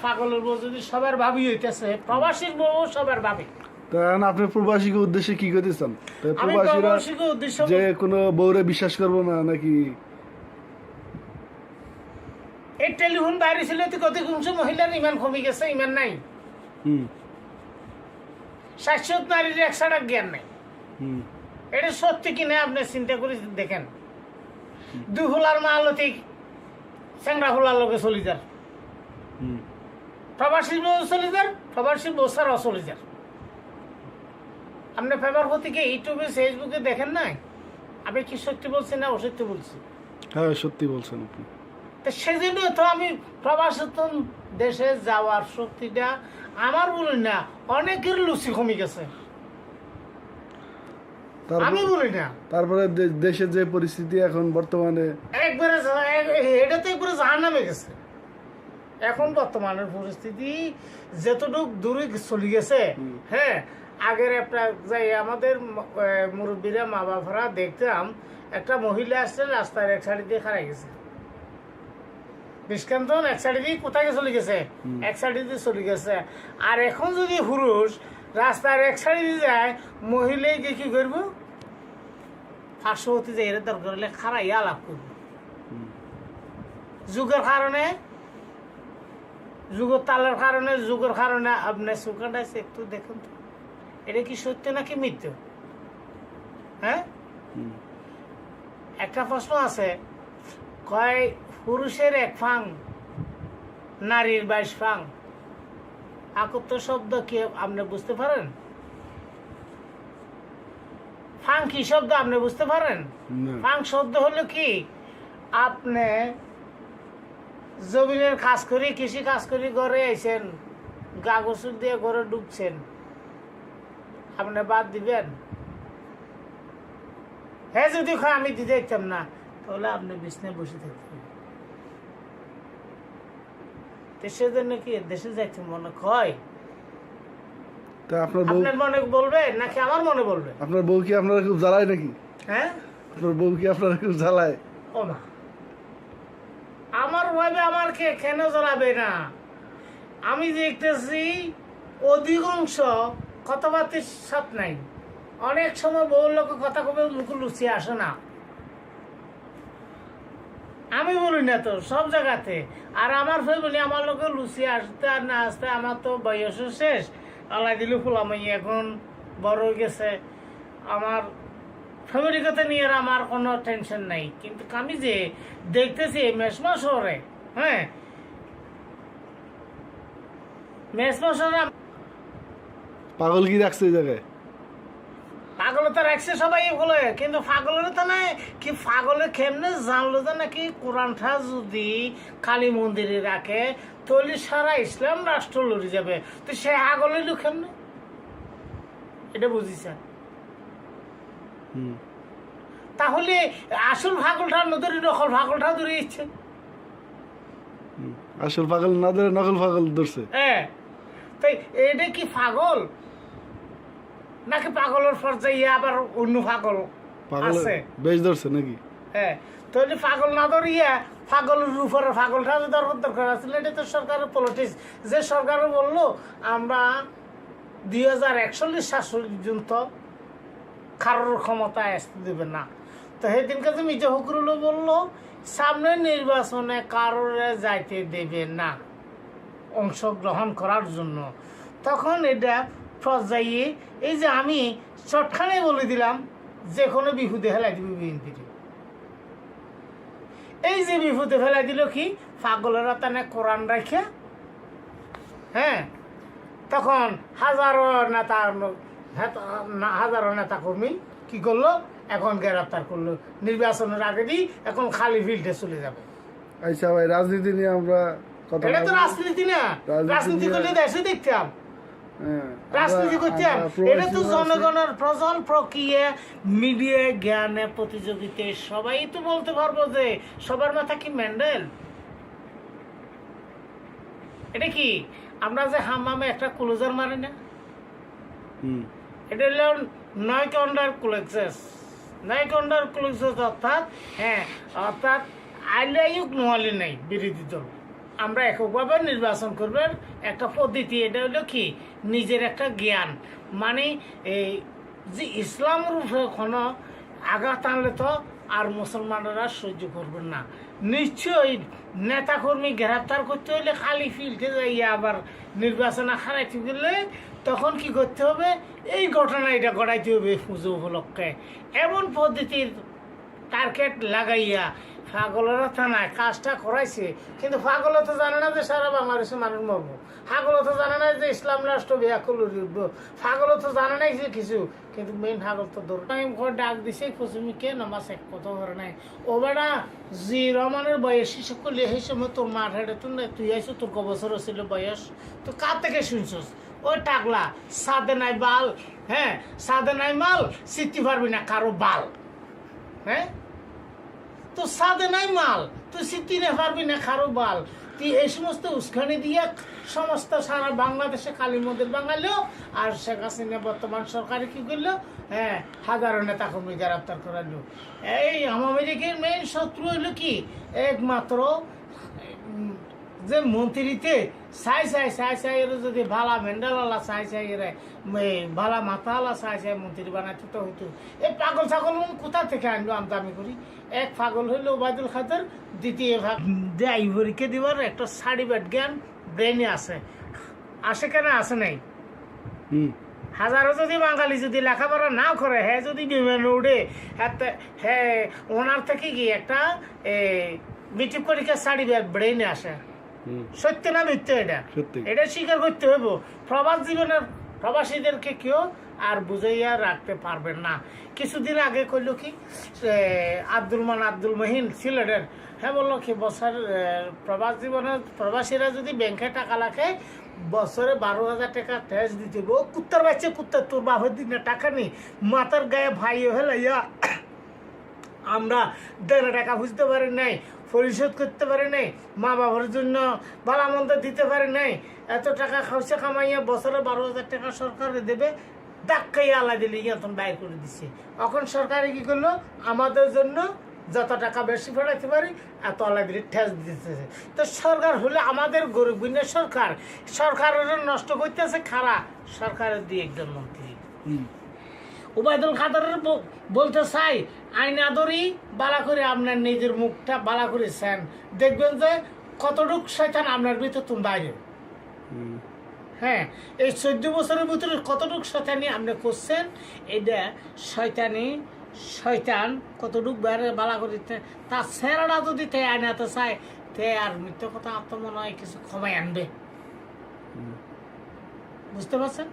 পাগলের বউ যদি সবার ভাবি হইতেছে, প্রবাসীর বউ সবার ভাবি। তখন আপনি প্রবাসীকে উদ্দেশ্যে কি করতেছেন? আমি প্রবাসীরা প্রবাসীকে উদ্দেশ্য যে কোনো বউরে বিশ্বাস করবো না নাকি? এই টেলিফোন বাইরে ছিল তো কত কমছে, মহিলার ইমান কমে গেছে, ইমান নাই। হুম 60 নারীর 100টা জ্ঞান নাই। হুম এটা সত্যি কিনা আপনি চিন্তা করে দেখেন। দুই হোলার মালতি চ্যাংরা হোলার লোকে চলি যার, হুম প্রবাসী বউ চলি যার, প্রবাসী বউ ছাড়াও চলি যার। আপনি পেপার প্রতীকে ইউটিউবে ফেসবুকে দেখেন নাই? আমি কি সত্যি বলছি না অসত্যি বলছি? হ্যাঁ সত্যি বলছেন আপনি। তো সেজন্য তো আমি প্রবাসতন দেশে যাওয়ার শক্তিটা আমার বলি না, অনেকের লুচি কমে গেছে, আমি বলি না। তারপরে দেশের যে পরিস্থিতি এখন বর্তমানে, একবারে এটা তো একবারে জাহান নামে গেছে। এখন বর্তমানের পরিস্থিতি যতটুক দূরে চলে গেছে, হ্যাঁ, আগের একটা যাই আমাদের মুরব্বীরা মা বাবারা দেখতাম, একটা মহিলা আসছে রাস্তার এক সাইড দিয়ে খারাই গেছে, নিষ্কান্তন এক সাইড দিয়ে কোথায় চলে গেছে, এক সাইড দিয়ে চলে গেছে। আর এখন যদি পুরুষ রাস্তার এক সাইড দিয়ে যায়, মহিলাই গিয়ে কি করবো, পার্শ্ববর্তী যে এর দরকার হলে খারাই আলাপ করবো। যুগের কারণে, যুগের তালের কারণে, যুগের কারণে আপনার সুখানটা একটু দেখুন তো, এটা কি সত্য নাকি মিথ্যে? হ্যাঁ, একটা প্রশ্ন আছে, কয় পুরুষের 1 ফাং, নারীর 22 ফাং। আকত্ব শব্দ কি আপনি বুঝতে পারেন? ফাং কি শব্দ আপনি বুঝতে পারেন? ফাং শব্দ হলো কি, আপনি জমিনের কাজ করি, কৃষি কাজ করি, ঘরে আইছেন, গা গোসল দিয়ে ঘরে ঢুকছেন, আপনি বাদ দিবেন? হ্যাঁ, যদি আমি দিতে দিতাম না, তাহলে আপনি বিছনায় বসে থাকতেন। দেশের জন্য কি দেশে যাইতে মনে হয়? আপনার মনে বলবে নাকি আমার মনে বলবে? আপনার বউ কি আপনারা খুব জ্বালায় নাকি? হ্যাঁ, আপনার বউ কি আপনারা খুব জ্বালায়? ও না, আমার ভাবে আমার কেন জ্বালাবে না? আমি দেখতেছি অধিকাংশ কথাবার্তার সাথ নাই। অনেক সময় বহু লোক কথা কবে মুখ লুচিয়ে আসে না, আমি বলি না তো সব জায়গাতে। আর আমার ফ্যামিলি আমার লোকে লুচিয়ে আসতে আর না আসতে, আমার তো বয়সও শেষ, আল্লাহ দিল ফুলামাই এখন বড় হয়ে গেছে। আমার ফ্যামিলিকে নিয়ে আমার কোনো টেনশন নাই। কিন্তু আমি যে দেখতেছি মেসমা শহরে, হ্যাঁ, মেসমা শহরে পাগল কি রাখছে এই জায়গায়? পাগল তো রাখছে সবাই বলে, কিন্তু পাগলের তো নাই কি, পাগলে কেমনে জানলো যে নাকি কোরআনটা যদি কালী মন্দিরে রাখে তাহলে সারা ইসলাম রাষ্ট্র লড়ে যাবে। তো সে আগলে কেমনে, এটা বুঝিছেন? তাহলে আসল পাগলটা নদীর নকল পাগলটা ধরে ইচ্ছে, আসল পাগল না ধরে নকল পাগল ধরছে। হ্যাঁ, তাই এটা কি পাগল নাকি পাগলের পর্যায়ে আবার অন্য পাগল আছে বেশ ধরছে নাকি? হ্যাঁ, তাহলে পাগল না ধরিয়া পাগলের উপরে পাগলটা দরকার আসলে, এটা তো সরকারের পলিটিক্স। যে সরকার বললো আমরা 2041-47 পর্যন্ত কারোর ক্ষমতা আসতে দেবে না, তো সেদিনকে যে মির্জা ফখরুল বললো সামনের নির্বাচনে কারোর যাইতে দেবে না অংশগ্রহণ করার জন্য। তখন এটা পর্যায়ে এই যে আমি চটখানে বলে দিলাম যে কোনো বিহুদে ফেলাই দিবি বিএনপির, এই যে বিহুদে ফেলাই দিল কি পাগলেরা তানে কোরআন রাখে, হ্যাঁ, তখন হাজারো নেতা কর্মী কি করলো, এখন গ্রেফতার করলো, নির্বাচনের আগে দিয়ে এখন খালি ফিল্ডে চলে যাবে। আচ্ছা ভাই, রাজনীতি নিয়ে আমরা কথা, এটা তো রাজনীতি না, রাজনীতি করলে দেশে দেখতাম, রাজনীতি করতাম। এটা তো জনগণের প্রজল প্রক্রিয়া, মিডিয়া, জ্ঞানে, প্রতিযোগিতায় সবাই তো বলতে পারবো যে সবার মাথা কি মেন্ডেল। এটা কি আমরা যে হামামে একটা ক্লোজার মারি না, এটা হলো নয়কন্ডার ক্লোজেস, নয়কন্ডার ক্লোজেস অর্থাৎ, হ্যাঁ, অর্থাৎ আইলায়ুক নোয়ালি নাই বিরোধী দল, আমরা এককভাবে নির্বাচন করবেন একটা পদ্ধতি। এটা হলো কি নিজের একটা জ্ঞান, মানে এই যে ইসলামের উপরে কোনো আঘাত আনলে তো আর মুসলমানরা সহ্য করবেন না। নিশ্চয়ই নেতাকর্মী গ্রেপ্তার করতে হলে খালি ফিল্ডে যাইয়া আবার নির্বাচনে হারাইতে গেলে তখন কি করতে হবে, এই ঘটনা এটা ঘটাইতে হবে পুজো উপলক্ষে। এমন পদ্ধতির টার্গেট লাগাইয়া পাগলেরা থানায় কাজটা করাইছে, কিন্তু পাগল তো জানে না যে সারা বাংলাদেশে মানুষ মরবো, পাগল তো জানে না যে ইসলাম রাষ্ট্র ব্যাকুল উঠব, পাগল তো জানে নাই যে কিছু, কিন্তু মেইন পাগল তো দৌড় ডাক দিছে পশ্চিমীকে নামাজ এক কথা করে নাই। ও বেড়া জি রহমানের বয়সী সকল এই সময় তোর মার হেঁটে তুই আইসো, তোর ক বছর ছিল বয়স, তো কার থেকে শুনছস? ওই টাকলা সাদে নাই বাল, হ্যাঁ সাদে নাই মাল, শিখতে পারবি না কারো বাল, হ্যাঁ তো সাদে নাই মাল, তুই শিখতে না পারবি না কারো বাল। তুই এই সমস্ত উস্কানি দিয়ে সমস্ত সারা বাংলাদেশে কালীমন্দির বাঙালিও আর শেখ হাসিনা বর্তমান সরকারে কি করলো, হ্যাঁ হাজারো নেতা কর্মী গ্রেপ্তার করালো। এই আওয়ামী লীগের মেইন শত্রু হইল কি একমাত্র যে মন্ত্রীতে চাই এর যদি ভালা মেন্ডালালা চাই এর ভালা মাথালা চাই মন্ত্রী বানাইতে তো হইতো। এই পাগল ছাগল কোথা থেকে আনলো আমদামি করি? এক পাগল হইল ওবায়দুল খাদের, দ্বিতীয় ভাগ দেয় পরীক্ষা দিবার একটা সার্টিফিকেট জ্ঞান ব্রেনে আসে কেন আসে নাই? হাজারো যদি বাঙালি যদি লেখাপড়া না করে, হ্যাঁ যদি বিমানে উঠে, হ্যাঁ ওনার থেকে কি একটা মেট্রিক পরীক্ষার সার্টিফিকেট ব্রেনে আসে। সত্য না মিথ্য? এটা স্বীকার করতে হইব। প্রবাস জীবনের প্রবাসীদেরকে কেউ আর বুঝাইয়া রাখতে পারবেন না। কিছুদিন আগে কইল কি আব্দুল মহিন সিলেটের, হ্যাঁ বললো কি বছর প্রবাস জীবনের প্রবাসীরা যদি ব্যাংকে টাকা রাখে বছরে 12,000 টাকা ট্যাক্স দিতে হবে। ও কুত্তার বাচ্চা কুত্তা, তোর বাপের দিনে টাকা নেই, মাথার গায়ে ভাই হলে আমরা 1.5 টাকা বুঝতে পারি নাই, পরিশোধ করতে পারি নাই, মা বাবার জন্য ভালো মন্দ দিতে পারি নাই, এত টাকা খাওয়া কামাইয়া বছরে 12,000 টাকা সরকারে দেবে, ডাক্কাইয়া আলা দিলে এখন বাইর করে দিচ্ছে। এখন সরকারে কি করলো, আমাদের জন্য যত টাকা বেশি ফেরাতে পারি এত আলা দিলে ঠেস দিতেছে। তো সরকার হলে আমাদের গরিব গুণের সরকারের নষ্ট করতেছে খারা সরকারের দিয়ে একজন মন্ত্রী। ওবায়দুল খাদরের বলতে চাই, আইনা ধরি বালা করে আপনার নিজের মুখটা বালা করেছেন, দেখবেন যে কতটুক শয়তান আপনার ভিতর তুমি বাইরে। হ্যাঁ এই 14 বছরের ভিতরে কতটুক শয়তানি আপনি করছেন, এটা শয়তান কতটুক বাইরে বালা করে তার সেরাটা যদি তে আইনাতে চায় তে আর মিথ্যে কথা আত্ম মনে হয় কিছু ক্ষমায় আনবে। বুঝতে পারছেন?